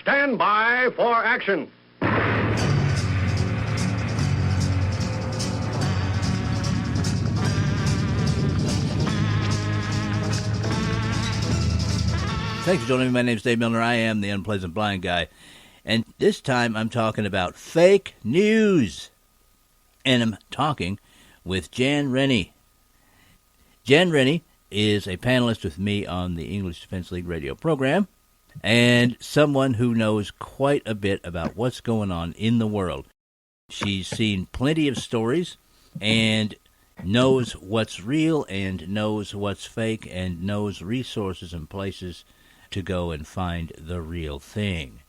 Stand by for action. Thanks for joining me. My name's Dave Milner. I am the Unpleasant Blind Guy. And this time I'm talking about fake news. And I'm talking with Jan Rennie. Jan Rennie is a panelist with me on the English Defense League radio program and someone who knows quite a bit about what's going on in the world. She's seen plenty of stories and knows what's real and knows what's fake and knows resources and places to go and find the real thing.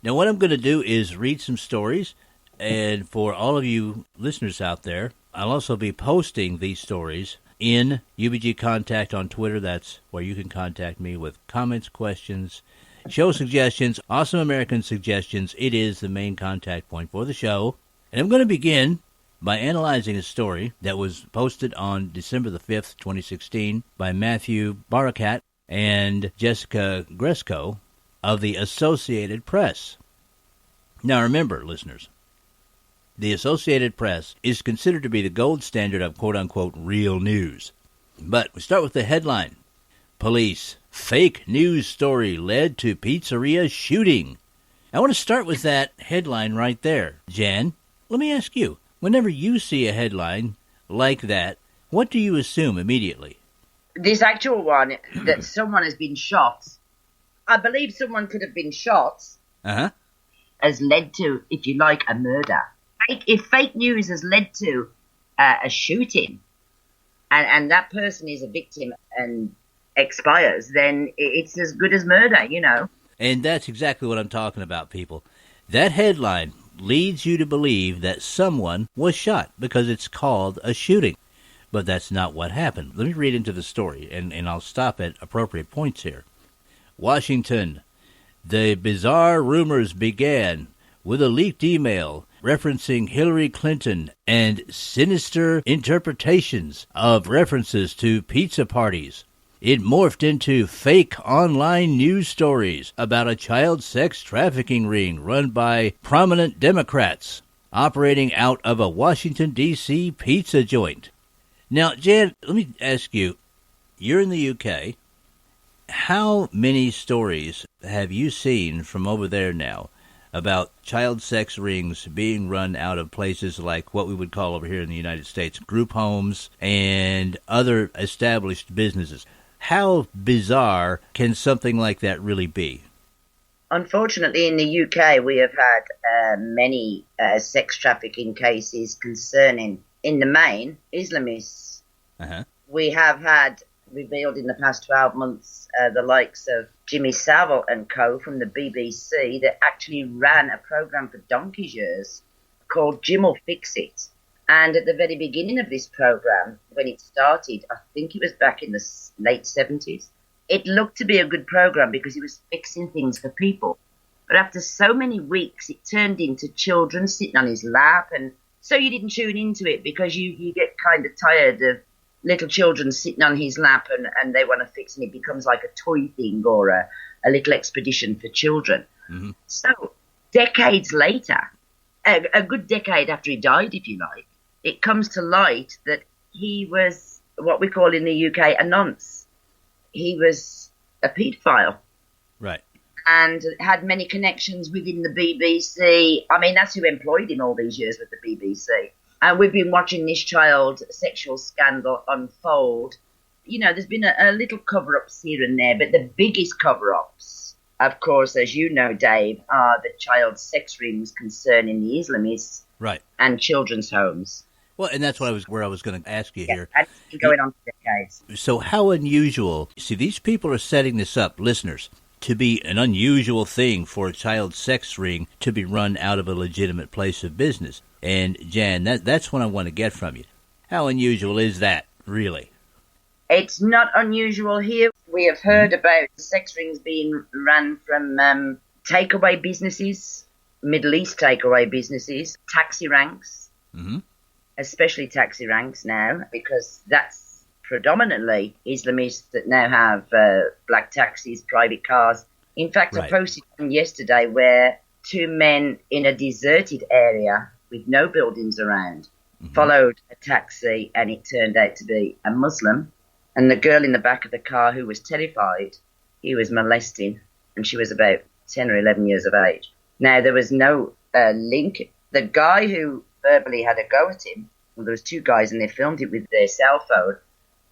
Now, what I'm going to do is read some stories, and for all of you listeners out there, I'll also be posting these stories in UBG Contact on Twitter. That's where you can contact me with comments, questions, show suggestions, awesome American suggestions. It is the main contact point for the show. And I'm going to begin by analyzing a story that was posted on December the 5th, 2016 by Matthew Barakat and Jessica Gresco of the Associated Press. Now remember, listeners, the Associated Press is considered to be the gold standard of quote-unquote real news. But we start with the headline. Police, fake news story led to pizzeria shooting. I want to start with that headline right there. Jan, let me ask you, whenever you see a headline like that, what do you assume immediately? This actual one, that someone has been shot, I believe someone could have been shot, has led to, if you like, a murder. If fake news has led to a shooting, and that person is a victim and expires, then it's as good as murder, you know. And that's exactly what I'm talking about, people. That headline leads you to believe that someone was shot because it's called a shooting. But that's not what happened. Let me read into the story, and I'll stop at appropriate points here. Washington. The bizarre rumors began with a leaked email referencing Hillary Clinton and sinister interpretations of references to pizza parties. It morphed into fake online news stories about a child sex trafficking ring run by prominent Democrats operating out of a Washington, D.C. pizza joint. Now, Jan, let me ask you, you're in the UK. How many stories have you seen from over there now about child sex rings being run out of places like what we would call over here in the United States group homes and other established businesses? How bizarre can something like that really be? Unfortunately, in the UK, we have had many sex trafficking cases concerning, in the main, Islamists. We have had revealed in the past 12 months the likes of Jimmy Savile and co. from the BBC that actually ran a programme for donkey's years called Jim'll Fix It. And at the very beginning of this programme, when it started, I think it was back in the late 70s, it looked to be a good programme because it was fixing things for people. But after so many weeks, it turned into children sitting on his lap. And so you didn't tune into it because you get kind of tired of little children sitting on his lap and they want to fix, and it becomes like a toy thing or a little expedition for children. Mm-hmm. So decades later, a good decade after he died, if you like, it comes to light that he was what we call in the UK a nonce. He was a paedophile. Right. And had many connections within the BBC. I mean, that's who employed him all these years with the BBC. And we've been watching this child sexual scandal unfold. You know, there's been a little cover-ups here and there, but the biggest cover-ups, of course, as you know, Dave, are the child sex rings concerning the Islamists, right, and children's homes. Well, and that's where I was going to ask you here. And it's been going on for decades. So how unusual, see, these people are setting this up, listeners, to be an unusual thing for a child sex ring to be run out of a legitimate place of business. And, Jan, that's what I want to get from you. How unusual is that, really? It's not unusual here. We have heard about sex rings being run from takeaway businesses, Middle East takeaway businesses, taxi ranks, especially taxi ranks now, because that's predominantly Islamists that now have black taxis, private cars In fact, Right. I posted one yesterday where two men in a deserted area with no buildings around followed a taxi, and it turned out to be a Muslim. And the girl in the back of the car who was terrified, he was molesting, and she was about 10 or 11 years of age. Now, there was no link. The guy who verbally had a go at him, well, there was two guys and they filmed it with their cell phone.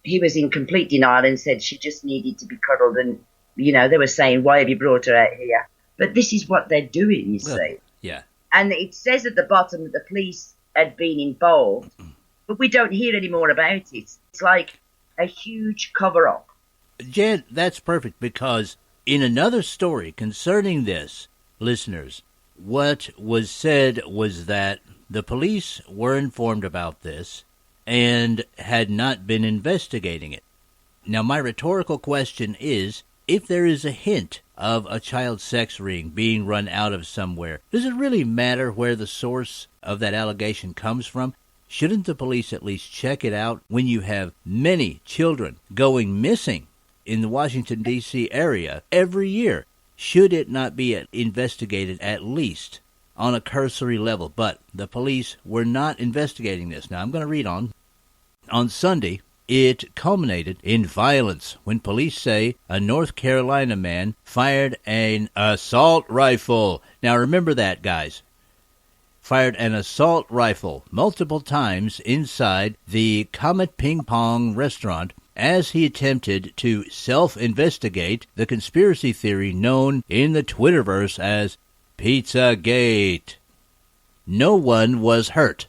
He was in complete denial and said she just needed to be cuddled. And, you know, they were saying, why have you brought her out here? But this is what they're doing, you see. Yeah. And it says at the bottom that the police had been involved, but we don't hear any more about it. It's like a huge cover-up. Jan, that's perfect, because in another story concerning this, listeners, what was said was that the police were informed about this and had not been investigating it. Now, my rhetorical question is, if there is a hint of a child sex ring being run out of somewhere, does it really matter where the source of that allegation comes from? Shouldn't the police at least check it out when you have many children going missing in the Washington, D.C. area every year? Should it not be investigated at least on a cursory level? But the police were not investigating this. Now, I'm going to read on. On Sunday, it culminated in violence when police say a North Carolina man fired an assault rifle. Now, remember that, guys. Fired an assault rifle multiple times inside the Comet Ping Pong restaurant as he attempted to self-investigate the conspiracy theory known in the Twitterverse as Pizzagate. No one was hurt,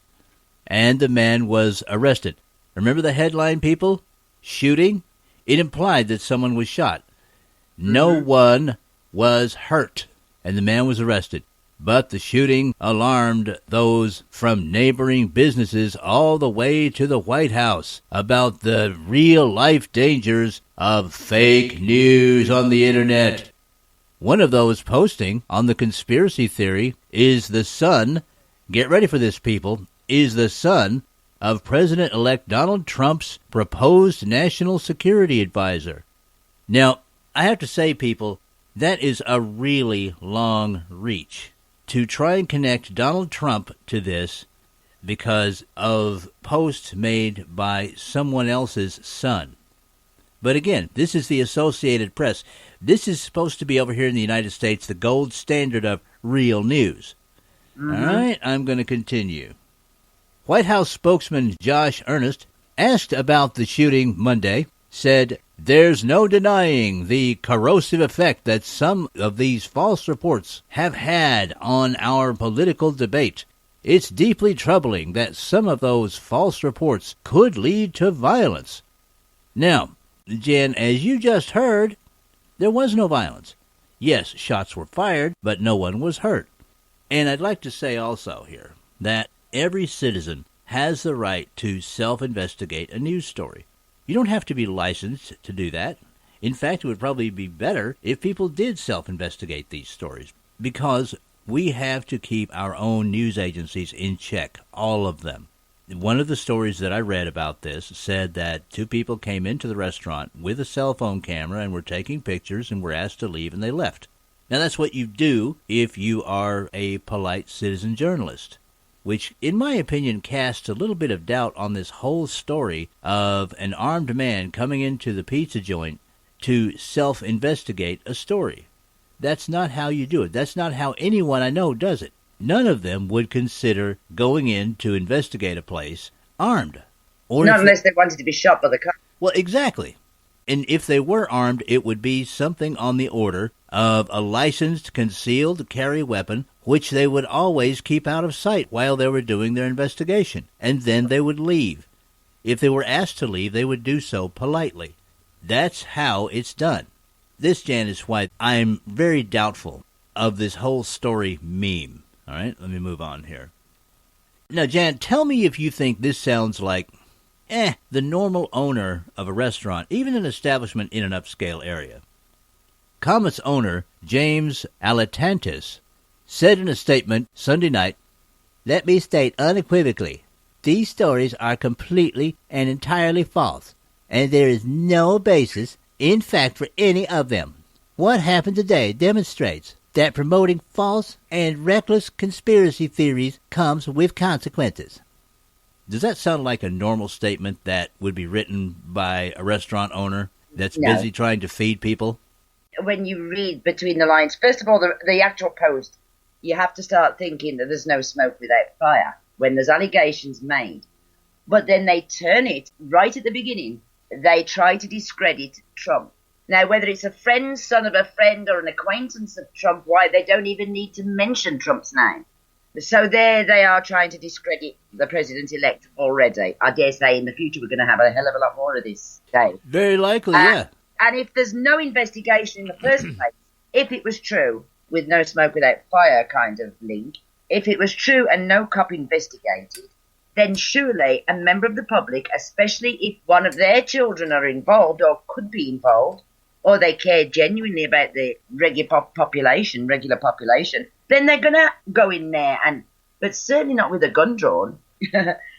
and the man was arrested. Remember the headline, people? Shooting? It implied that someone was shot. No one was hurt, and the man was arrested. But the shooting alarmed those from neighboring businesses all the way to the White House about the real-life dangers of fake news on the Internet. One of those posting on the conspiracy theory is the son, get ready for this, people, is the son of President-elect Donald Trump's proposed national security advisor. Now, I have to say, people, that is a really long reach to try and connect Donald Trump to this because of posts made by someone else's son. But again, this is the Associated Press. This is supposed to be over here in the United States the gold standard of real news. All right, I'm going to continue. White House spokesman Josh Earnest, asked about the shooting Monday, said, "There's no denying the corrosive effect that some of these false reports have had on our political debate. It's deeply troubling that some of those false reports could lead to violence." Now, Jan, as you just heard, there was no violence. Yes, shots were fired, but no one was hurt. And I'd like to say also here that every citizen has the right to self-investigate a news story. You don't have to be licensed to do that. In fact, it would probably be better if people did self-investigate these stories, because we have to keep our own news agencies in check, all of them. One of the stories that I read about this said that two people came into the restaurant with a cell phone camera and were taking pictures and were asked to leave, and they left. Now, that's what you do if you are a polite citizen journalist, which, in my opinion, casts a little bit of doubt on this whole story of an armed man coming into the pizza joint to self-investigate a story. That's not how you do it. That's not how anyone I know does it. None of them would consider going in to investigate a place armed. Or not unless they wanted to be shot by the cops. Well, exactly. And if they were armed, it would be something on the order of a licensed concealed carry weapon, which they would always keep out of sight while they were doing their investigation. And then they would leave. If they were asked to leave, they would do so politely. That's how it's done. This, Jan, is why I'm very doubtful of this whole story meme. All right, let me move on here. Now, Jan, tell me if you think this sounds like, the normal owner of a restaurant, even an establishment in an upscale area. Comet's owner, James Alatantis, said in a statement Sunday night, "Let me state unequivocally, these stories are completely and entirely false, and there is no basis in fact for any of them. What happened today demonstrates that promoting false and reckless conspiracy theories comes with consequences. Does that sound like a normal statement that would be written by a restaurant owner that's busy trying to feed people? When you read between the lines, first of all, the actual post, you have to start thinking that there's no smoke without fire when there's allegations made. But then they turn it right at the beginning. They try to discredit Trump. Now, whether it's a friend, son of a friend, or an acquaintance of Trump, why, they don't even need to mention Trump's name. So there they are trying to discredit the president-elect already. I dare say in the future we're going to have a hell of a lot more of this, Dave. Very likely, yeah. And if there's no investigation in the first place, if it was true, with no smoke without fire kind of link, if it was true and no cop investigated, then surely a member of the public, especially if one of their children are involved or could be involved, or they care genuinely about the regular population, then they're going to go in there, but certainly not with a gun drawn.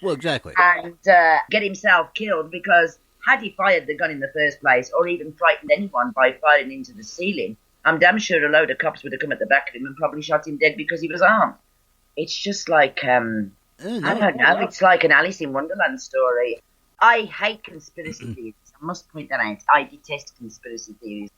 Well, exactly. And get himself killed, because had he fired the gun in the first place, or even frightened anyone by firing into the ceiling, I'm damn sure a load of cops would have come at the back of him and probably shot him dead because he was armed. It's just like, I don't know, it's like an Alice in Wonderland story. I hate conspiracy theories. I must point that out. I detest conspiracy theories.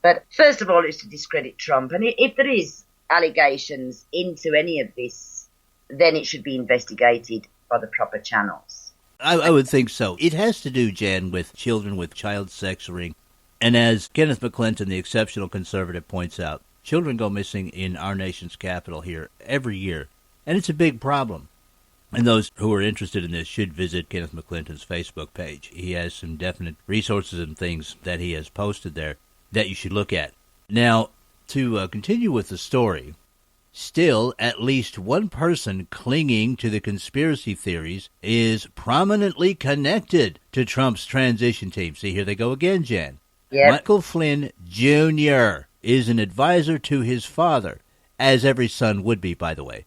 But first of all, it's to discredit Trump. And if there is allegations into any of this, then it should be investigated by the proper channels. I would think so. It has to do, Jan, with children with child sex ring. And as Kenneth McClinton, the exceptional conservative, points out, children go missing in our nation's capital here every year. And it's a big problem. And those who are interested in this should visit Kenneth McClinton's Facebook page. He has some definite resources and things that he has posted there that you should look at. Now, to continue with the story, still at least one person clinging to the conspiracy theories is prominently connected to Trump's transition team. See, here they go again, Jan. Yep. Michael Flynn Jr. is an advisor to his father, as every son would be, by the way.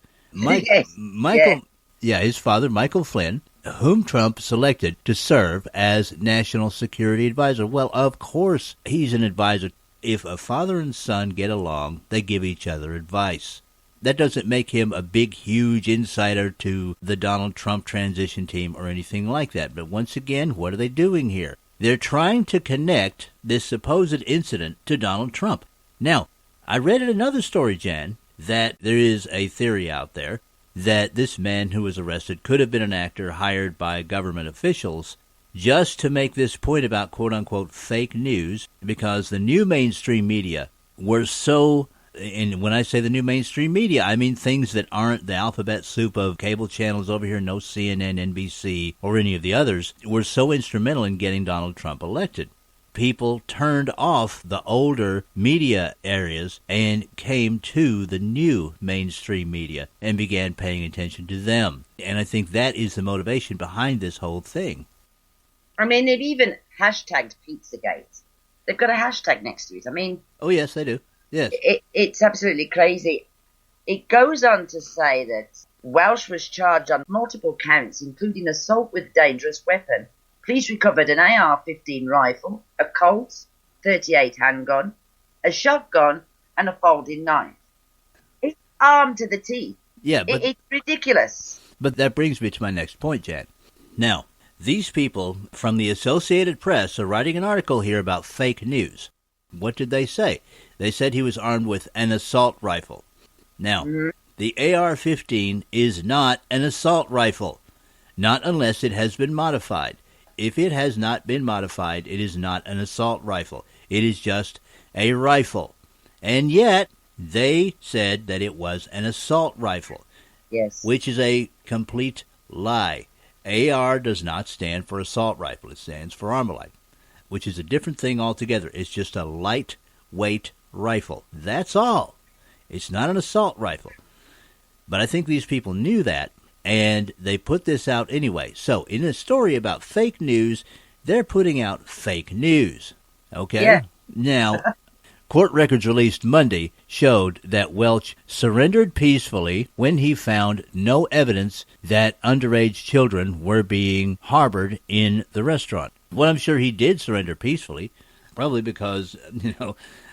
His father, Michael Flynn, whom Trump selected to serve as National Security Advisor. Well, of course, he's an advisor. If a father and son get along, they give each other advice. That doesn't make him a big, huge insider to the Donald Trump transition team or anything like that. But once again, what are they doing here? They're trying to connect this supposed incident to Donald Trump. Now, I read in another story, Jan, that there is a theory out there that this man who was arrested could have been an actor hired by government officials just to make this point about quote-unquote fake news, because the new mainstream media were so, and when I say the new mainstream media, I mean things that aren't the alphabet soup of cable channels over here, no CNN, NBC, or any of the others, were so instrumental in getting Donald Trump elected. People turned off the older media areas and came to the new mainstream media and began paying attention to them. And I think that is the motivation behind this whole thing. I mean, they've even hashtagged Pizzagate. They've got a hashtag next to it. I mean... Oh, yes, they do. Yes. It's absolutely crazy. It goes on to say that Welsh was charged on multiple counts, including assault with a dangerous weapon. Police recovered an AR-15 rifle, a Colt 38 handgun, a shotgun, and a folding knife. It's armed to the teeth. Yeah, but it's ridiculous. But that brings me to my next point, Jan. Now, these people from the Associated Press are writing an article here about fake news. What did they say? They said he was armed with an assault rifle. Now, the AR-15 is not an assault rifle, not unless it has been modified. If it has not been modified, it is not an assault rifle. It is just a rifle. And yet, they said that it was an assault rifle. Yes. Which is a complete lie. AR does not stand for assault rifle. It stands for Armalite, which is a different thing altogether. It's just a lightweight rifle. That's all. It's not an assault rifle. But I think these people knew that, and they put this out anyway. So, in a story about fake news, they're putting out fake news. Okay? Yeah. Now, court records released Monday showed that Welch surrendered peacefully when he found no evidence that underage children were being harbored in the restaurant. Well, I'm sure he did surrender peacefully, probably because,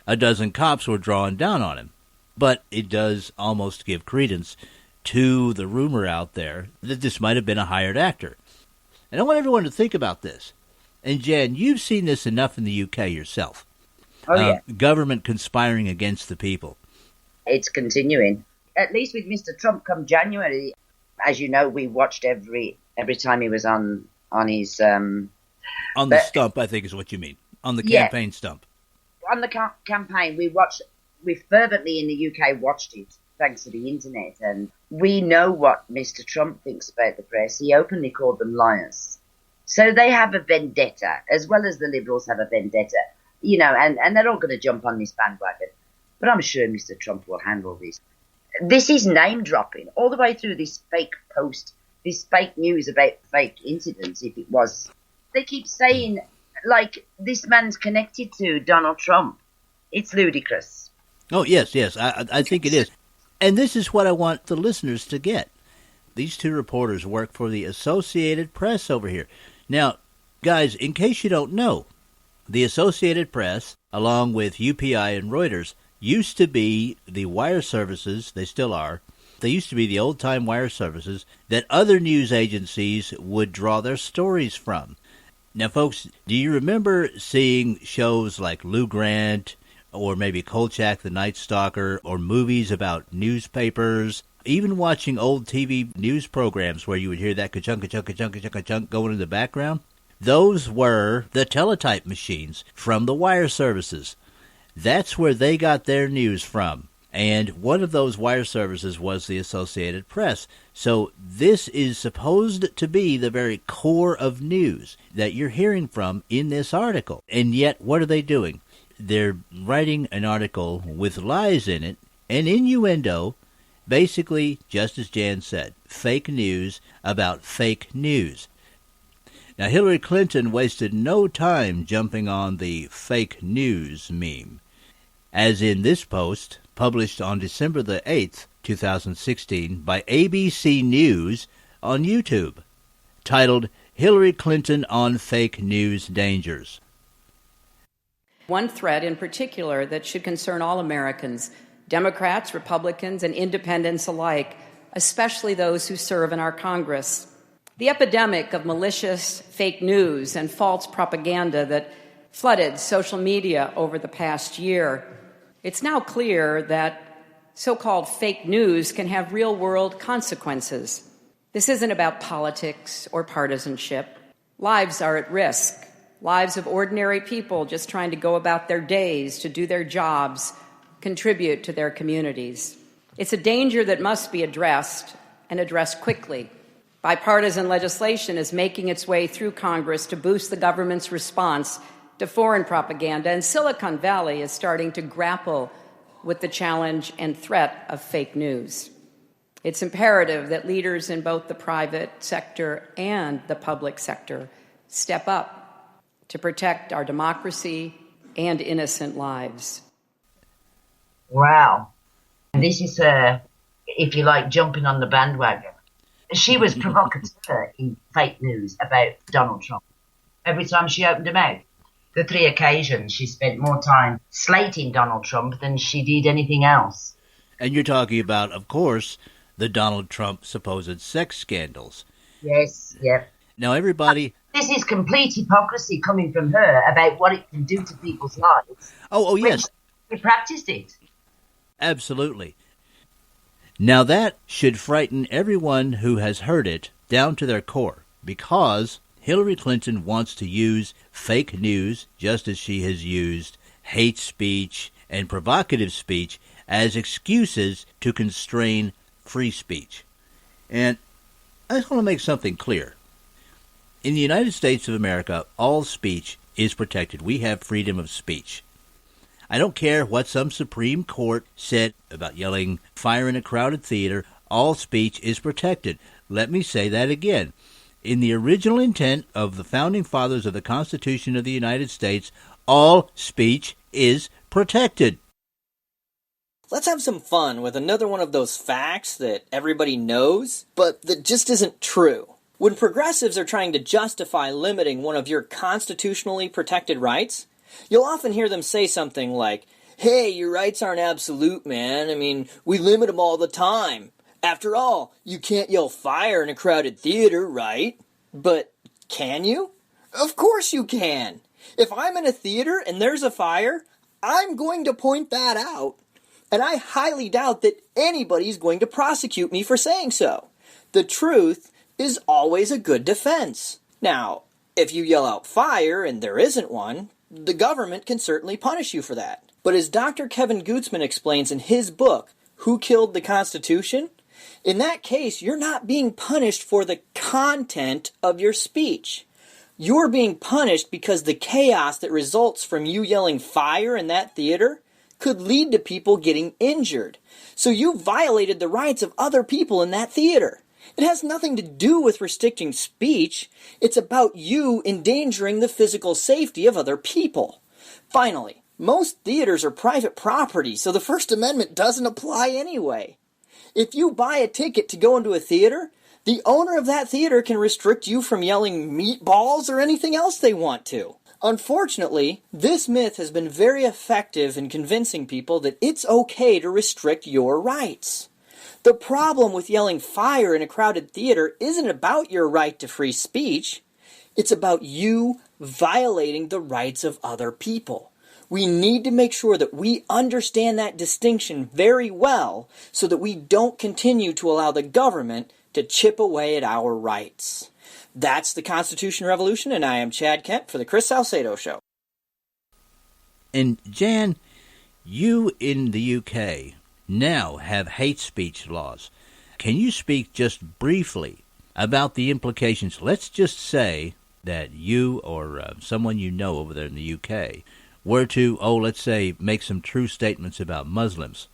a dozen cops were drawing down on him. But it does almost give credence to the rumor out there that this might have been a hired actor. And I want everyone to think about this. And Jan, you've seen this enough in the UK yourself. Oh, yeah. Government conspiring against the people. It's continuing. At least with Mr. Trump come January, as you know, we watched every time he was on his... on the stump, I think is what you mean. On the campaign stump. On the campaign, we fervently in the UK watched it, thanks to the internet. And we know what Mr. Trump thinks about the press. He openly called them liars. So they have a vendetta, as well as the Liberals have a vendetta, you know, and they're all going to jump on this bandwagon. But I'm sure Mr. Trump will handle this. This is name-dropping all the way through this fake post, this fake news about fake incidents, if it was. They keep saying, like, this man's connected to Donald Trump. It's ludicrous. Oh, yes, I think it is. And this is what I want the listeners to get. These two reporters work for the Associated Press over here. Now, guys, in case you don't know, the Associated Press, along with UPI and Reuters, used to be the wire services, they still are, they used to be the old-time wire services that other news agencies would draw their stories from. Now, folks, do you remember seeing shows like Lou Grant or maybe Kolchak the Night Stalker or movies about newspapers, even watching old TV news programs where you would hear that ka-chunk, ka-chunk, ka-chunk, ka-chunk, ka-chunk going in the background? Those were the teletype machines from the wire services. That's where they got their news from. And one of those wire services was the Associated Press. So this is supposed to be the very core of news that you're hearing from in this article. And yet, what are they doing? They're writing an article with lies in it and innuendo, basically, just as Jan said, fake news about fake news. Now, Hillary Clinton wasted no time jumping on the fake news meme, as in this post, published on December the 8th, 2016, by ABC News on YouTube, titled, Hillary Clinton on Fake News Dangers. One threat in particular that should concern all Americans, Democrats, Republicans, and independents alike, especially those who serve in our Congress. The epidemic of malicious fake news and false propaganda that flooded social media over the past year. It's now clear that so-called fake news can have real-world consequences. This isn't about politics or partisanship. Lives are at risk. Lives of ordinary people just trying to go about their days, to do their jobs, contribute to their communities. It's a danger that must be addressed, and addressed quickly. Bipartisan legislation is making its way through Congress to boost the government's response to foreign propaganda, and Silicon Valley is starting to grapple with the challenge and threat of fake news. It's imperative that leaders in both the private sector and the public sector step up to protect our democracy and innocent lives. Wow. This is her, if you like, jumping on the bandwagon. She was provocateur in fake news about Donald Trump. Every time she opened her mouth, the 3 occasions she spent more time slating Donald Trump than she did anything else. And you're talking about, of course, the Donald Trump supposed sex scandals. Yes, yep. Now, everybody... This is complete hypocrisy coming from her about what it can do to people's lives. Oh, yes. We practiced it. Absolutely. Now, that should frighten everyone who has heard it down to their core, because Hillary Clinton wants to use fake news, just as she has used hate speech and provocative speech, as excuses to constrain free speech. And I just want to make something clear. In the United States of America, all speech is protected. We have freedom of speech. I don't care what some Supreme Court said about yelling fire in a crowded theater. All speech is protected. Let me say that again. In the original intent of the Founding Fathers of the Constitution of the United States, all speech is protected. Let's have some fun with another one of those facts that everybody knows, but that just isn't true. When progressives are trying to justify limiting one of your constitutionally protected rights, you'll often hear them say something like, hey, your rights aren't absolute, man. I mean, we limit them all the time. After all, you can't yell fire in a crowded theater, right? But can you? Of course you can. If I'm in a theater and there's a fire, I'm going to point that out. And I highly doubt that anybody's going to prosecute me for saying so. The truth is always a good defense. Now, if you yell out fire and there isn't one, the government can certainly punish you for that. But as Dr. Kevin Gutzman explains in his book, Who Killed the Constitution? In that case, you're not being punished for the content of your speech. You're being punished because the chaos that results from you yelling fire in that theater could lead to people getting injured. So you violated the rights of other people in that theater. It has nothing to do with restricting speech. It's about you endangering the physical safety of other people. Finally, most theaters are private property, so the First Amendment doesn't apply anyway. If you buy a ticket to go into a theater, the owner of that theater can restrict you from yelling meatballs or anything else they want to. Unfortunately, this myth has been very effective in convincing people that it's okay to restrict your rights. The problem with yelling fire in a crowded theater isn't about your right to free speech. It's about you violating the rights of other people. We need to make sure that we understand that distinction very well so that we don't continue to allow the government to chip away at our rights. That's the Constitution Revolution, and I am Chad Kent for the Chris Salcedo Show. And Jan, you in the UK now have hate speech laws. Can you speak just briefly about the implications? Let's just say that you or someone you know over there in the UK were to, let's say, make some true statements about Muslims.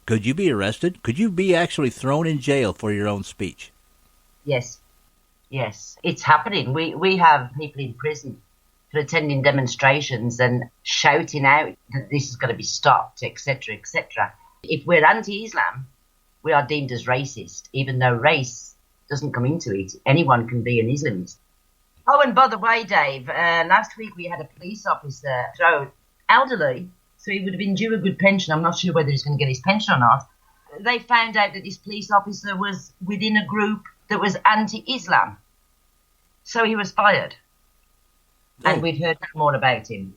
Could you be arrested? Could you be actually thrown in jail for your own speech? Yes. Yes, it's happening. We have people in prison for attending demonstrations and shouting out that this is going to be stopped, etc., etc. If we're anti-Islam, we are deemed as racist, even though race doesn't come into it. Anyone can be an Islamist. Oh, and by the way, Dave, last week we had a police officer throw elderly, so he would have been due a good pension. I'm not sure whether he's going to get his pension or not. They found out that this police officer was within a group that was anti-Islam. So he was fired. And we've heard more about him.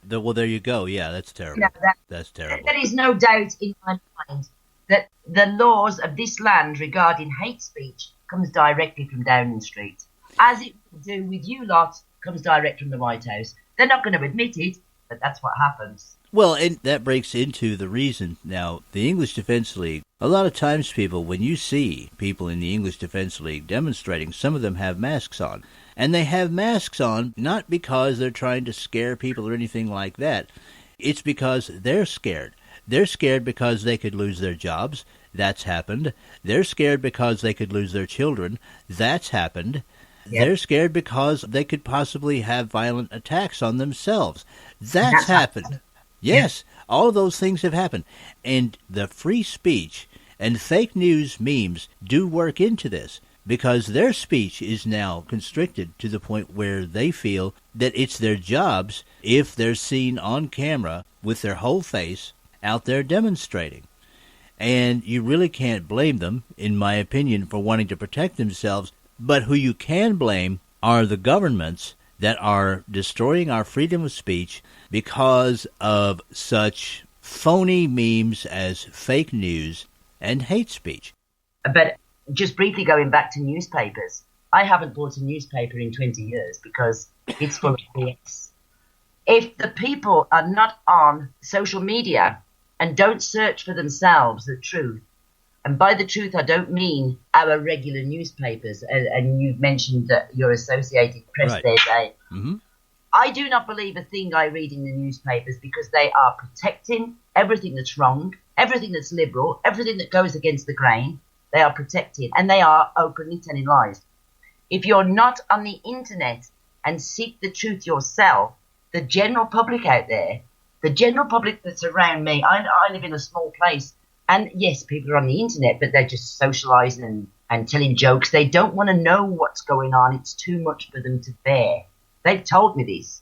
Well, there you go. Yeah, that's terrible. No, that's terrible. There is no doubt in my mind that the laws of this land regarding hate speech comes directly from Downing Street. As it will do with you lot, comes direct from the White House. They're not going to admit it, but that's what happens. Well, and that breaks into the reason. Now, the English Defense League, a lot of times when you see people in the English Defense League demonstrating, some of them have masks on. And they have masks on not because they're trying to scare people or anything like that. It's because they're scared. They're scared because they could lose their jobs. That's happened. They're scared because they could lose their children. That's happened. Yep. They're scared because they could possibly have violent attacks on themselves. That's happened. Yes, all of those things have happened. And the free speech and fake news memes do work into this because their speech is now constricted to the point where they feel that it's their jobs if they're seen on camera with their whole face out there demonstrating. And you really can't blame them, in my opinion, for wanting to protect themselves. But who you can blame are the governments that are destroying our freedom of speech because of such phony memes as fake news and hate speech. But just briefly going back to newspapers, I haven't bought a newspaper in 20 years because it's full of BS. If the people are not on social media and don't search for themselves the truth, and by the truth, I don't mean our regular newspapers, and you've mentioned that your Associated Press there, Dave. Mm-hmm. I do not believe a thing I read in the newspapers because they are protecting everything that's wrong, everything that's liberal, everything that goes against the grain. They are protecting, and they are openly telling lies. If you're not on the internet and seek the truth yourself, the general public out there, the general public that's around me, I live in a small place, and yes, people are on the internet, but they're just socializing and telling jokes. They don't want to know what's going on. It's too much for them to bear. They've told me this.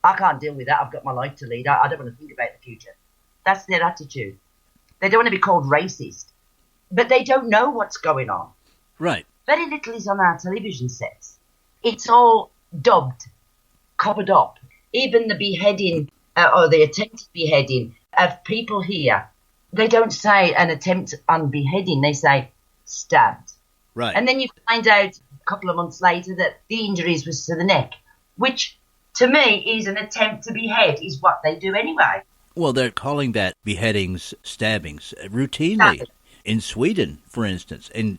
I can't deal with that. I've got my life to lead. I don't want to think about the future. That's their attitude. They don't want to be called racist, but they don't know what's going on. Right. Very little is on our television sets. It's all dubbed, covered up. Even the beheading or the attempted beheading of people here, they don't say an attempt on beheading. They say stabbed. Right. And then you find out a couple of months later that the injuries was to the neck, which to me is an attempt to behead, is what they do anyway. Well, they're calling that beheadings, stabbings, routinely. In Sweden, for instance. And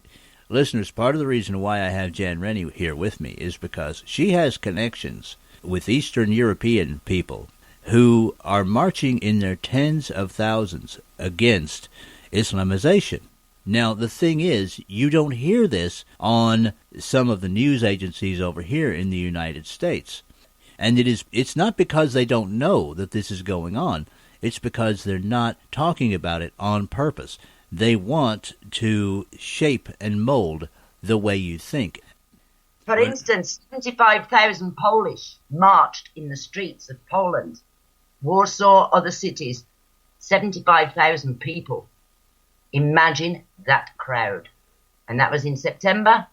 listeners, part of the reason why I have Jan Rennie here with me is because she has connections with Eastern European people who are marching in their tens of thousands against Islamization. Now, the thing is, you don't hear this on some of the news agencies over here in the United States. And it's not because they don't know that this is going on. It's because they're not talking about it on purpose. They want to shape and mold the way you think. For instance, 75,000 Polish marched in the streets of Poland. Warsaw, other cities, 75,000 people. Imagine that crowd. And that was in September.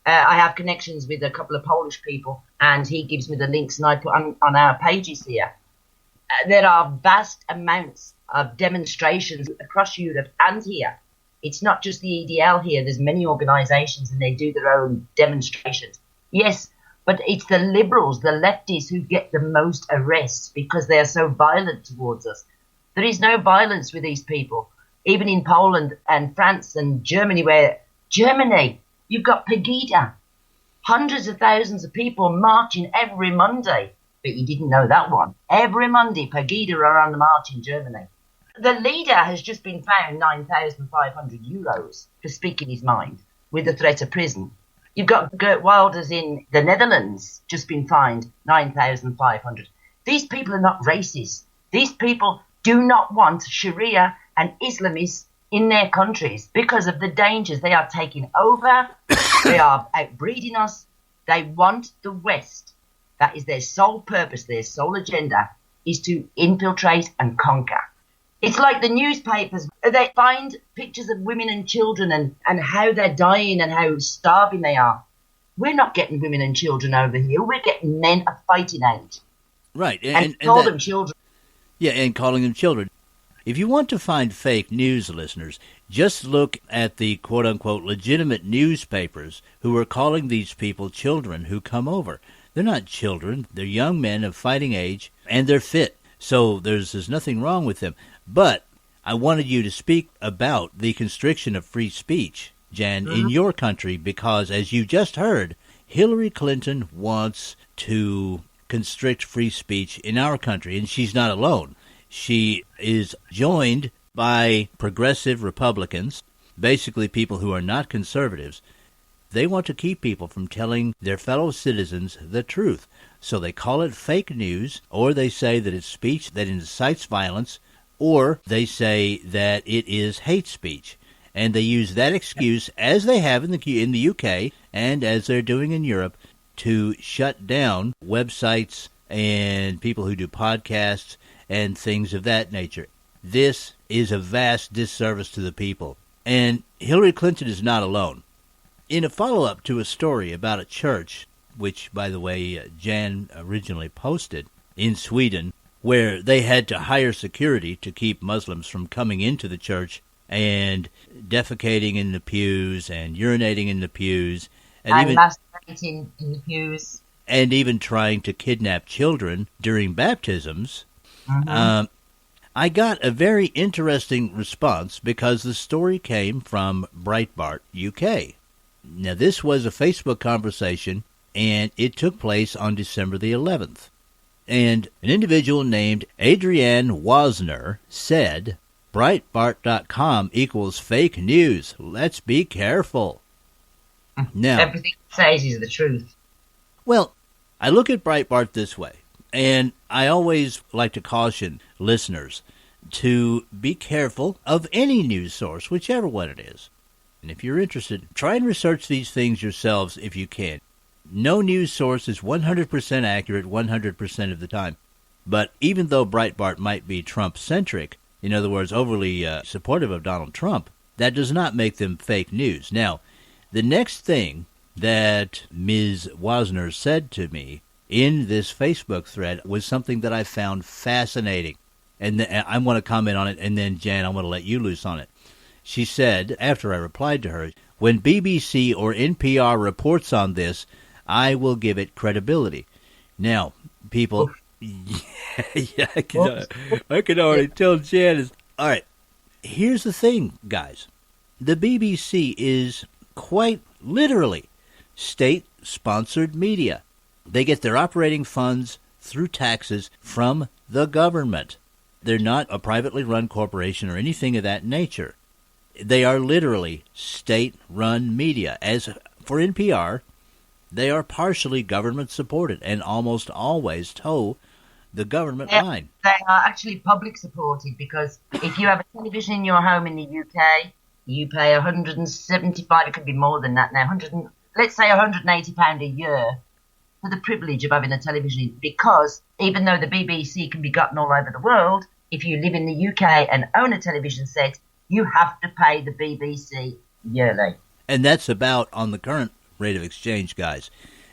I have connections with a couple of Polish people, and he gives me the links, and I put on our pages here. There are vast amounts of demonstrations across Europe and here. It's not just the EDL here. There's many organisations, and they do their own demonstrations. Yes, but it's the liberals, the lefties, who get the most arrests because they are so violent towards us. There is no violence with these people. Even in Poland and France and Germany, you've got Pegida. Hundreds of thousands of people marching every Monday. But you didn't know that one. Every Monday, Pegida are on the march in Germany. The leader has just been found €9,500 for speaking his mind with the threat of prison. You've got Geert Wilders in the Netherlands, just been fined $9,500. These people are not racist. These people do not want Sharia and Islamists in their countries because of the dangers they are taking over. They are outbreeding us. They want the West. That is their sole purpose, their sole agenda, is to infiltrate and conquer. It's like the newspapers. They find pictures of women and children and how they're dying and how starving they are. We're not getting women and children over here. We're getting men of fighting age. Right. And call them children. Yeah, and calling them children. If you want to find fake news, listeners, just look at the quote-unquote legitimate newspapers who are calling these people children who come over. They're not children. They're young men of fighting age, and they're fit. So there's nothing wrong with them. But I wanted you to speak about the constriction of free speech, Jan, in your country, because, as you just heard, Hillary Clinton wants to constrict free speech in our country, and she's not alone. She is joined by progressive Republicans, basically people who are not conservatives. They want to keep people from telling their fellow citizens the truth. So they call it fake news, or they say that it's speech that incites violence, or they say that it is hate speech. And they use that excuse, as they have in the UK and as they're doing in Europe, to shut down websites and people who do podcasts and things of that nature. This is a vast disservice to the people. And Hillary Clinton is not alone. In a follow-up to a story about a church, which, by the way, Jan originally posted, in Sweden, where they had to hire security to keep Muslims from coming into the church and defecating in the pews and urinating in the pews. And even masturbating in the pews. And even trying to kidnap children during baptisms. I got a very interesting response because the story came from Breitbart UK. Now, this was a Facebook conversation, and it took place on December the 11th. And an individual named Adrienne Wasner said, Breitbart.com equals fake news. Let's be careful. Now, everything it says is the truth. Well, I look at Breitbart this way, and I always like to caution listeners to be careful of any news source, whichever one it is. And if you're interested, try and research these things yourselves if you can. No news source is 100% accurate 100% of the time. But even though Breitbart might be Trump-centric, in other words, overly supportive of Donald Trump, that does not make them fake news. Now, the next thing that Ms. Wasner said to me in this Facebook thread was something that I found fascinating. And I want to comment on it, and then, Jan, I want to let you loose on it. She said, after I replied to her, when BBC or NPR reports on this, I will give it credibility. Now, people, yeah, I can already tell Jan is... All right, here's the thing, guys. The BBC is quite literally state-sponsored media. They get their operating funds through taxes from the government. They're not a privately run corporation or anything of that nature. They are literally state-run media. As for NPR, they are partially government-supported and almost always toe the government line. They are actually public-supported because if you have a television in your home in the UK, you pay 175, it could be more than that now, let's say £180 a year for the privilege of having a television, because even though the BBC can be gotten all over the world, if you live in the UK and own a television set, you have to pay the BBC yearly. And that's about, on the current rate of exchange, guys,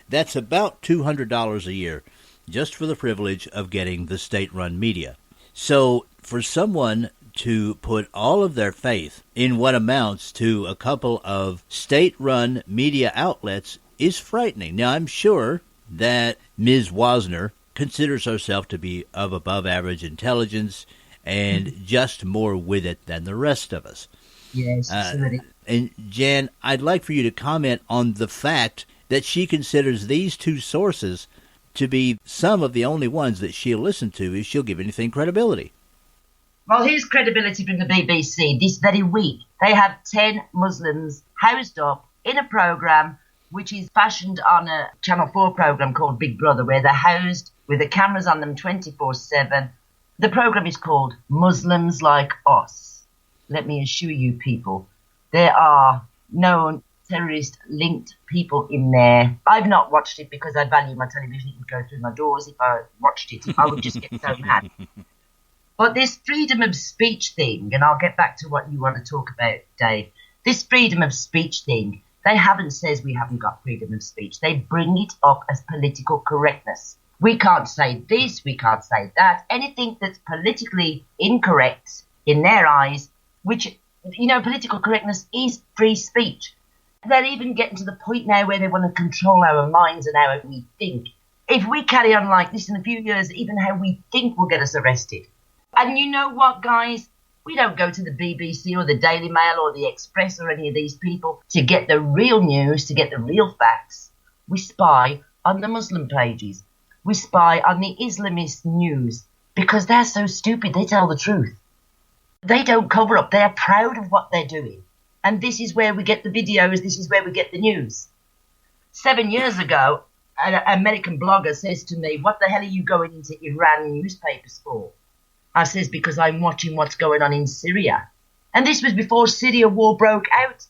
that's about $200 a year just for the privilege of getting the state-run media. So for someone to put all of their faith in what amounts to a couple of state-run media outlets is frightening. Now, I'm sure that Ms. Wasner considers herself to be of above-average intelligence and just more with it than the rest of us. Yes, absolutely. And, Jan, I'd like for you to comment on the fact that she considers these two sources to be some of the only ones that she'll listen to if she'll give anything credibility. Well, here's credibility from the BBC. This very week, they have 10 Muslims housed up in a programme which is fashioned on a Channel 4 programme called Big Brother, where they're housed with the cameras on them 24/7. The programme is called Muslims Like Us. Let me assure you, people, there are known terrorist-linked people in there. I've not watched it because I value my television. It would go through my doors if I watched it. I would just get so mad. But this freedom of speech thing, and I'll get back to what you want to talk about, Dave, this freedom of speech thing, they haven't said we haven't got freedom of speech. They bring it up as political correctness. We can't say this, we can't say that. Anything that's politically incorrect in their eyes, which, you know, political correctness is free speech. They're even getting to the point now where they want to control our minds and how we think. If we carry on like this in a few years, even how we think will get us arrested. And you know what, guys? We don't go to the BBC or the Daily Mail or the Express or any of these people to get the real news, to get the real facts. We spy on the Muslim pages. We spy on the Islamist news because they're so stupid. They tell the truth. They don't cover up. They're proud of what they're doing. And this is where we get the videos. This is where we get the news. 7 years ago, an American blogger says to me, "What the hell are you going into Iran newspapers for?" I says, "Because I'm watching what's going on in Syria." And this was before Syria war broke out.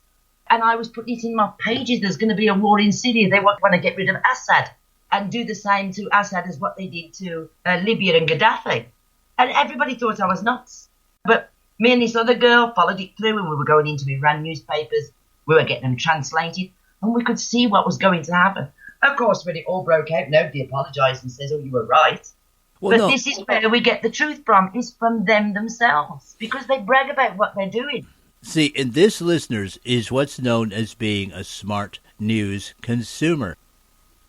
And I was putting it in my pages. There's going to be a war in Syria. They want to get rid of Assad and do the same to Assad as what they did to Libya and Gaddafi. And everybody thought I was nuts. But me and this other girl followed it through, and we were going into Iran newspapers. We were getting them translated, and we could see what was going to happen. Of course, when it all broke out, nobody apologised and says, "Oh, you were right." Well, but this is where we get the truth from, is from them themselves, because they brag about what they're doing. See, and this, listeners, is what's known as being a smart news consumer.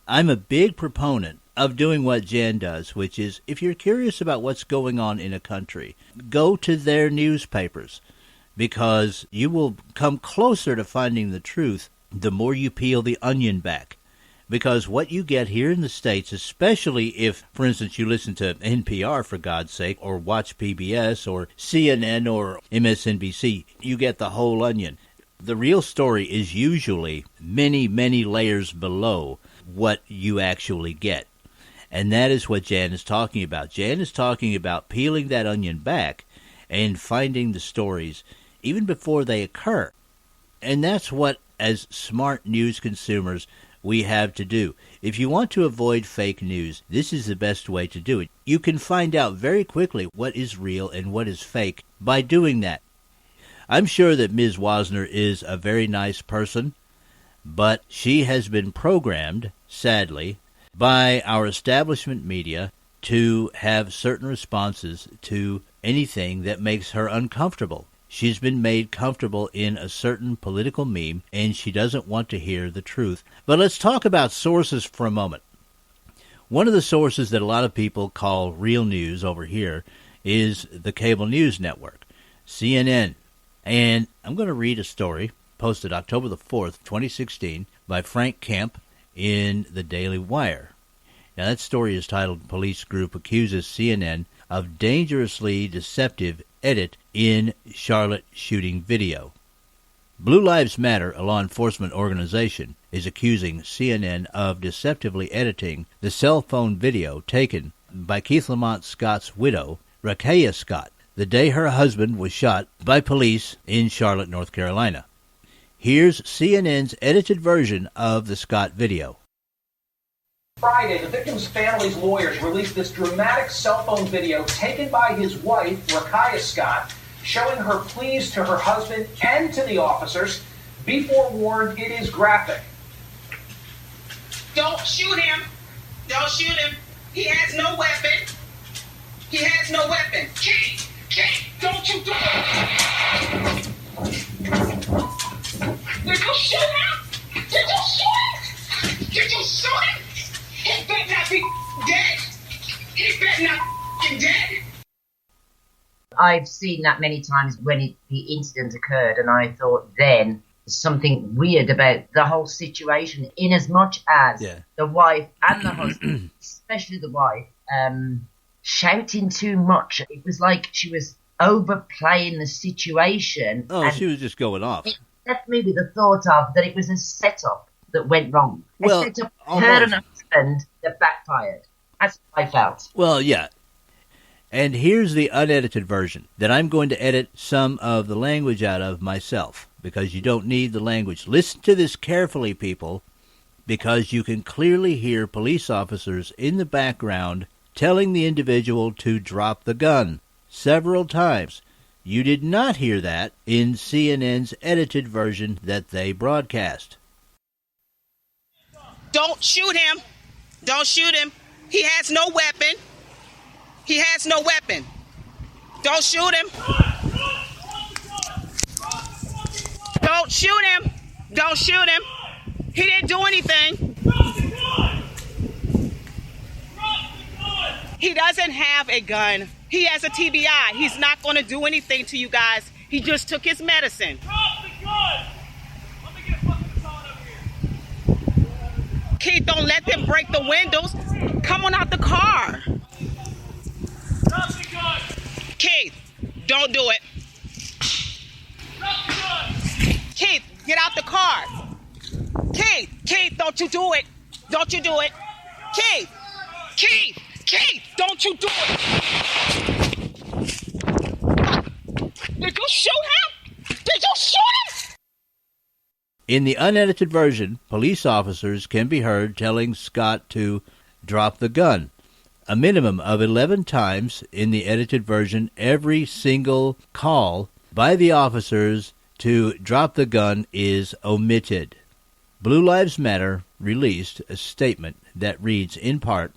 I'm a big proponent of doing what Jan does, which is, if you're curious about what's going on in a country, go to their newspapers, because you will come closer to finding the truth the more you peel the onion back. Because what you get here in the States, especially if, for instance, you listen to NPR, for God's sake, or watch PBS or CNN or MSNBC, you get the whole onion. The real story is usually many, many layers below what you actually get. And that is what Jan is talking about. Jan is talking about peeling that onion back and finding the stories even before they occur. And that's what, as smart news consumers, we have to do. If you want to avoid fake news, this is the best way to do it. you can find out very quickly what is real and what is fake by doing that. I'm sure that Ms. Wasner is a very nice person, but she has been programmed, sadly, by our establishment media to have certain responses to anything that makes her uncomfortable. She's been made comfortable in a certain political meme, and she doesn't want to hear the truth. But let's talk about sources for a moment. One of the sources that a lot of people call real news over here is the cable news network, CNN. And I'm going to read a story posted October the 4th, 2016, by Frank Kemp in the Daily Wire. Now, that story is titled, Police Group Accuses CNN of Dangerously Deceptive Edit in Charlotte Shooting Video. Blue Lives Matter, a law enforcement organization, is accusing CNN of deceptively editing the cell phone video taken by Keith Lamont Scott's widow, Rakaya Scott, the day her husband was shot by police in Charlotte, North Carolina. Here's CNN's edited version of the Scott video. Friday, the victim's family's lawyers released this dramatic cell phone video taken by his wife, Rakaya Scott, showing her pleas to her husband and to the officers. Be forewarned, it is graphic. Don't shoot him. Don't shoot him. He has no weapon. He has no weapon. Kate, don't you do it. Did you shoot him? Did you shoot him? Did you shoot him? He better not be dead. He better not be dead. I've seen that many times when the incident occurred, and I thought then something weird about the whole situation, in as much as the wife and the husband, especially the wife, shouting too much. It was like she was overplaying the situation. Oh, she was just going off. It left me with the thought of that it was a setup that went wrong. Well, a setup for her and her husband that backfired. That's what I felt. Well, yeah. And here's the unedited version that I'm going to edit some of the language out of myself, because you don't need the language. Listen to this carefully, people, because you can clearly hear police officers in the background telling the individual to drop the gun several times. You did not hear that in CNN's edited version that they broadcast. Don't shoot him. Don't shoot him. He has no weapon. He has no weapon. Don't shoot him. Don't shoot him. Don't shoot him. He didn't do anything. He doesn't have a gun. He has a TBI. He's not going to do anything to you guys. He just took his medicine. Drop the gun. Let me get fucking on over here. Keith, don't let them break the windows. Come on out the car. Drop the gun. Keith, don't do it. Drop the gun. Keith, get out the car. Keith, don't you do it. Don't you do it. Keith, don't you do it. Did you shoot him? Did you shoot him? In the unedited version, police officers can be heard telling Scott to drop the gun. A minimum of 11 times in the edited version, every single call by the officers to drop the gun is omitted. Blue Lives Matter released a statement that reads in part,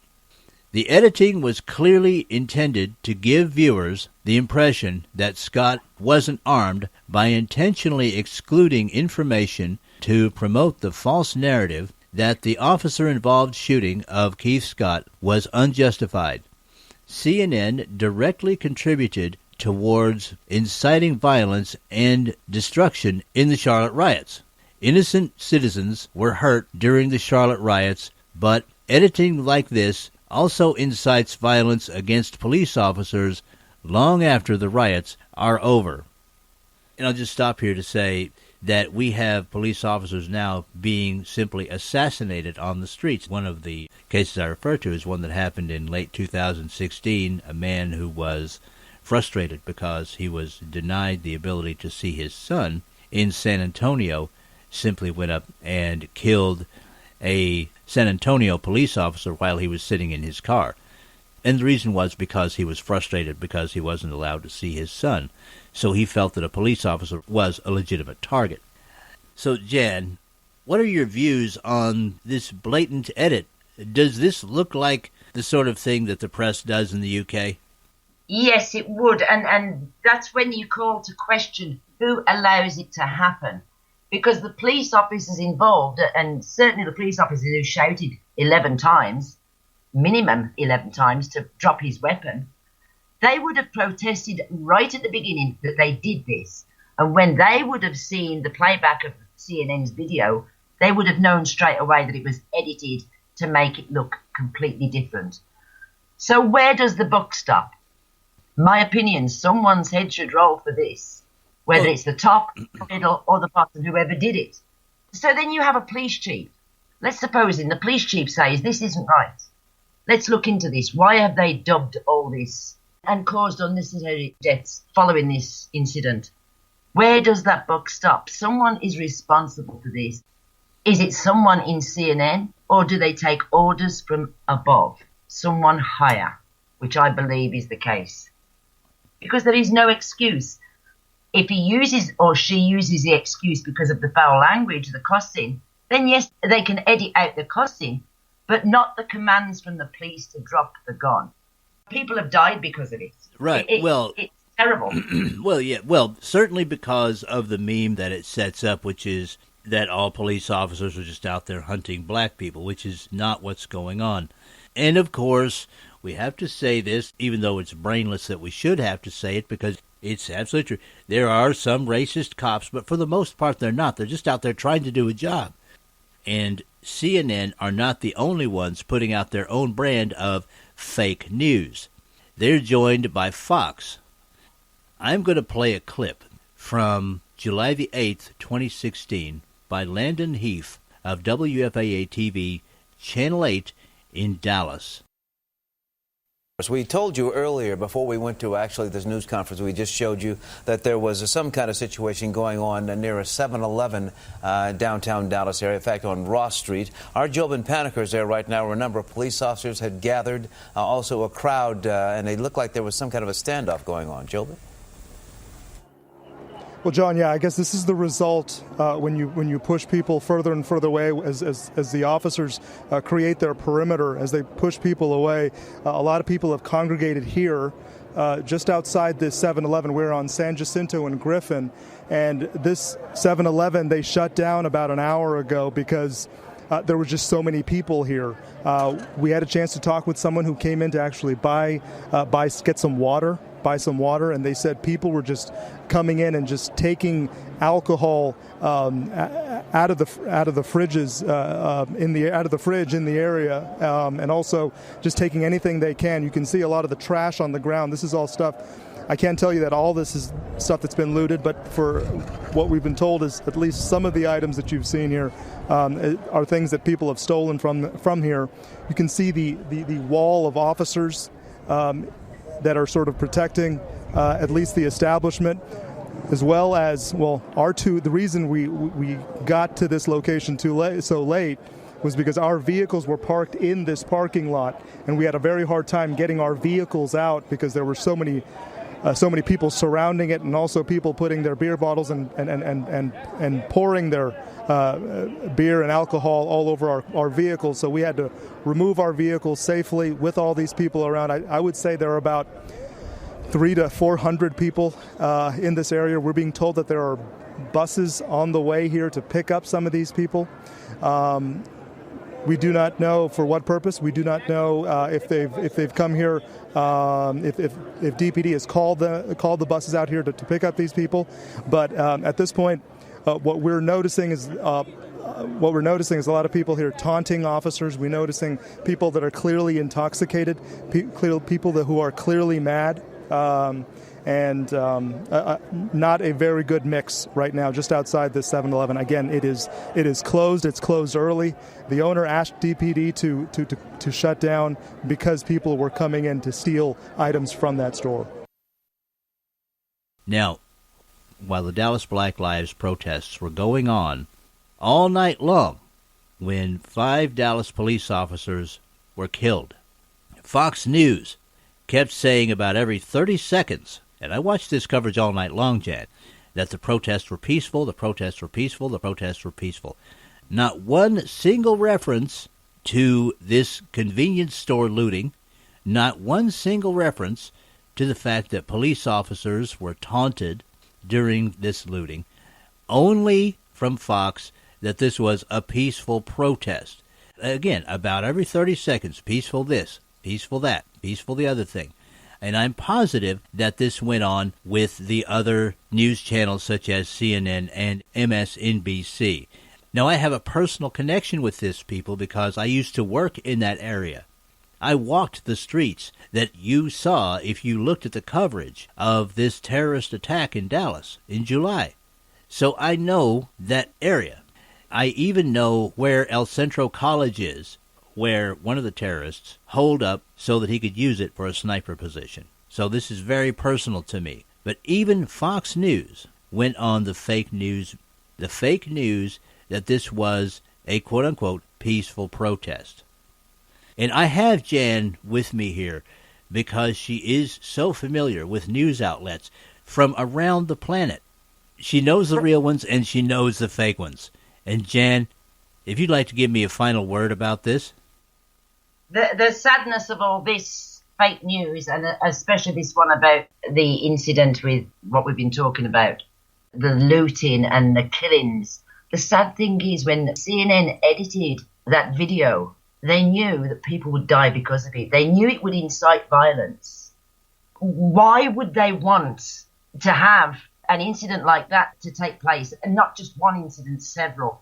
"The editing was clearly intended to give viewers the impression that Scott wasn't armed by intentionally excluding information to promote the false narrative that the officer-involved shooting of Keith Scott was unjustified. CNN directly contributed towards inciting violence and destruction in the Charlotte riots. Innocent citizens were hurt during the Charlotte riots, but editing like this also incites violence against police officers long after the riots are over." And I'll just stop here to say that we have police officers now being simply assassinated on the streets. One of the cases I refer to is one that happened in late 2016, a man who was frustrated because he was denied the ability to see his son in San Antonio, simply went up and killed a San Antonio police officer while he was sitting in his car. And the reason was because he was frustrated because he wasn't allowed to see his son. So he felt that a police officer was a legitimate target. So, Jan, what are your views on this blatant edit? Does this look like the sort of thing that the press does in the UK? Yes, it would. And that's when you call to question who allows it to happen. Because the police officers involved, and certainly the police officer who shouted 11 times, minimum 11 times, to drop his weapon, they would have protested right at the beginning that they did this. And when they would have seen the playback of CNN's video, they would have known straight away that it was edited to make it look completely different. So where does the buck stop? My opinion, someone's head should roll for this, whether it's the top, middle, or the bottom, whoever did it. So then you have a police chief. Let's suppose the police chief says, this isn't right. Let's look into this. Why have they dubbed all this and caused unnecessary deaths following this incident? Where does that buck stop? Someone is responsible for this. Is it someone in CNN, or do they take orders from above, someone higher, which I believe is the case? Because there is no excuse. If he uses or she uses the excuse because of the foul language, the cussing, then yes, they can edit out the cussing, but not the commands from the police to drop the gun. People have died because of it. Right. It's terrible. Well, certainly because of the meme that it sets up, which is that all police officers are just out there hunting black people, which is not what's going on. And, of course, we have to say this, even though it's brainless that we should have to say it, because it's absolutely true. There are some racist cops, but for the most part they're not. They're just out there trying to do a job. And CNN are not the only ones putting out their own brand of fake news. They're joined by Fox. I'm going to play a clip from July the 8th, 2016, by Landon Heath of WFAA-TV, Channel 8 in Dallas. We told you earlier, before we went to actually this news conference, we just showed you that there was some kind of situation going on near a 7-Eleven downtown Dallas area, in fact, on Ross Street. Our Jobin Paniker is there right now, where a number of police officers had gathered, also a crowd, and it looked like there was some kind of a standoff going on. Jobin? Well, John, yeah, I guess this is the result when you push people further and further away as the officers create their perimeter, as they push people away. A lot of people have congregated here just outside this 7-Eleven. We're on San Jacinto and Griffin, and this 7-Eleven they shut down about an hour ago because there were just so many people here. We had a chance to talk with someone who came in to actually get some water. Buy some water, and they said people were just coming in and just taking alcohol out of the fridges out of the fridge in the area, and also just taking anything they can. You can see a lot of the trash on the ground. This is all stuff. I can't tell you that all this is stuff that's been looted, but for what we've been told is at least some of the items that you've seen here are things that people have stolen from here. You can see the wall of officers that are sort of protecting at least the establishment, as well as, the reason we got to this location so late was because our vehicles were parked in this parking lot, and we had a very hard time getting our vehicles out because there were so many people surrounding it, and also people putting their beer bottles and pouring their beer and alcohol all over our vehicles. So we had to remove our vehicles safely with all these people around. I would say there are about 300 to 400 people in this area. We're being told that there are buses on the way here to pick up some of these people. We do not know for what purpose. We do not know if they've come here, if DPD has called the buses out here to pick up these people. But at this point, what we're noticing is a lot of people here taunting officers. We're noticing people that are clearly intoxicated, people who are clearly mad. And not a very good mix right now just outside this 7-Eleven. Again, it is closed. It's closed early. The owner asked DPD to shut down because people were coming in to steal items from that store. Now, while the Dallas Black Lives protests were going on all night long, when 5 Dallas police officers were killed, Fox News kept saying about every 30 seconds, and I watched this coverage all night long, Jan, that the protests were peaceful, the protests were peaceful, the protests were peaceful. Not one single reference to this convenience store looting, not one single reference to the fact that police officers were taunted during this looting, only from Fox that this was a peaceful protest. Again, about every 30 seconds, peaceful this, peaceful that, peaceful the other thing. And I'm positive that this went on with the other news channels such as CNN and MSNBC. Now, I have a personal connection with this, people, because I used to work in that area. I walked the streets that you saw if you looked at the coverage of this terrorist attack in Dallas in July. So I know that area. I even know where El Centro College is, where one of the terrorists holed up so that he could use it for a sniper position. So this is very personal to me. But even Fox News went on the fake news that this was a quote-unquote peaceful protest. And I have Jan with me here because she is so familiar with news outlets from around the planet. She knows the real ones and she knows the fake ones. And Jan, if you'd like to give me a final word about this. The sadness of all this fake news, and especially this one about the incident with what we've been talking about, the looting and the killings. The sad thing is when CNN edited that video, they knew that people would die because of it. They knew it would incite violence. Why would they want to have an incident like that to take place, and not just one incident, several?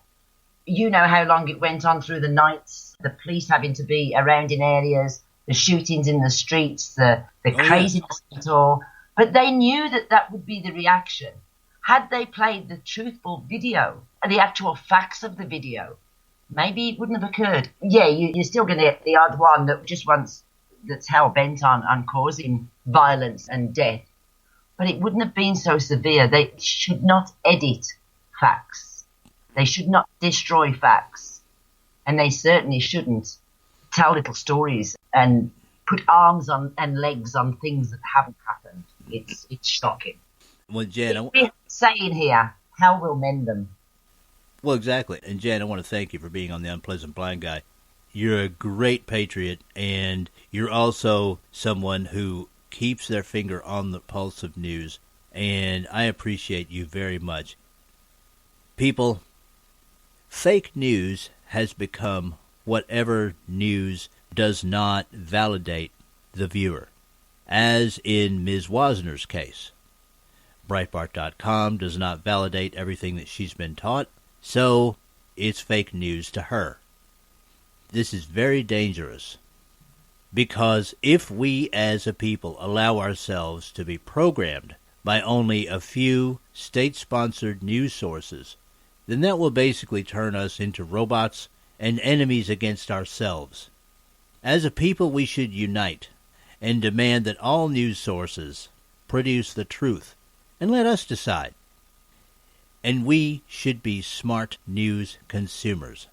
You know how long it went on through the nights, the police having to be around in areas, the shootings in the streets, the craziness of it all. But they knew that that would be the reaction. Had they played the truthful video, the actual facts of the video, maybe it wouldn't have occurred. Yeah, you're still going to get the odd one that just wants, that's hell-bent on causing violence and death. But it wouldn't have been so severe. They should not edit facts. They should not destroy facts. And they certainly shouldn't tell little stories and put arms on and legs on things that haven't happened. It's shocking. Well, Jan, we're saying here, hell will mend them. Well, exactly. And Jan, I want to thank you for being on The Unpleasant Blind Guy. You're a great patriot, and you're also someone who keeps their finger on the pulse of news, and I appreciate you very much. People, fake news has become whatever news does not validate the viewer, as in Ms. Wasner's case. Breitbart.com does not validate everything that she's been taught, so it's fake news to her. This is very dangerous, because if we as a people allow ourselves to be programmed by only a few state-sponsored news sources, then that will basically turn us into robots and enemies against ourselves. As a people, we should unite and demand that all news sources produce the truth, and let us decide. And we should be smart news consumers.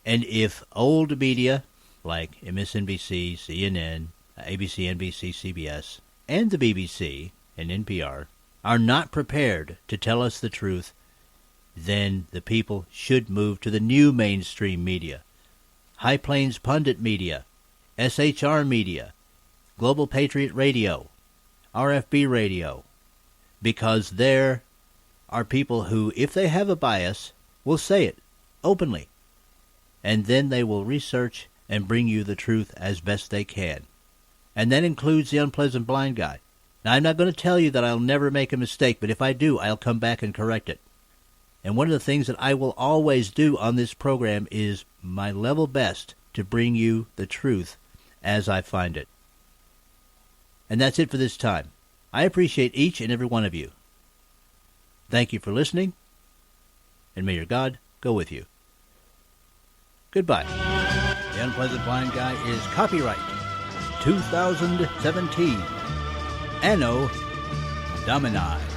And if old media, like MSNBC, CNN, ABC, NBC, CBS, and the BBC and NPR, are not prepared to tell us the truth, then the people should move to the new mainstream media. High Plains Pundit Media, SHR Media, Global Patriot Radio, RFB Radio, because there are people who, if they have a bias, will say it openly, and then they will research and bring you the truth as best they can. And that includes the Unpleasant Blind Guy. Now, I'm not going to tell you that I'll never make a mistake, but if I do, I'll come back and correct it. And one of the things that I will always do on this program is my level best to bring you the truth as I find it. And that's it for this time. I appreciate each and every one of you. Thank you for listening, and may your God go with you. Goodbye. The Unpleasant Blind Guy is copyright 2017. Anno Domini.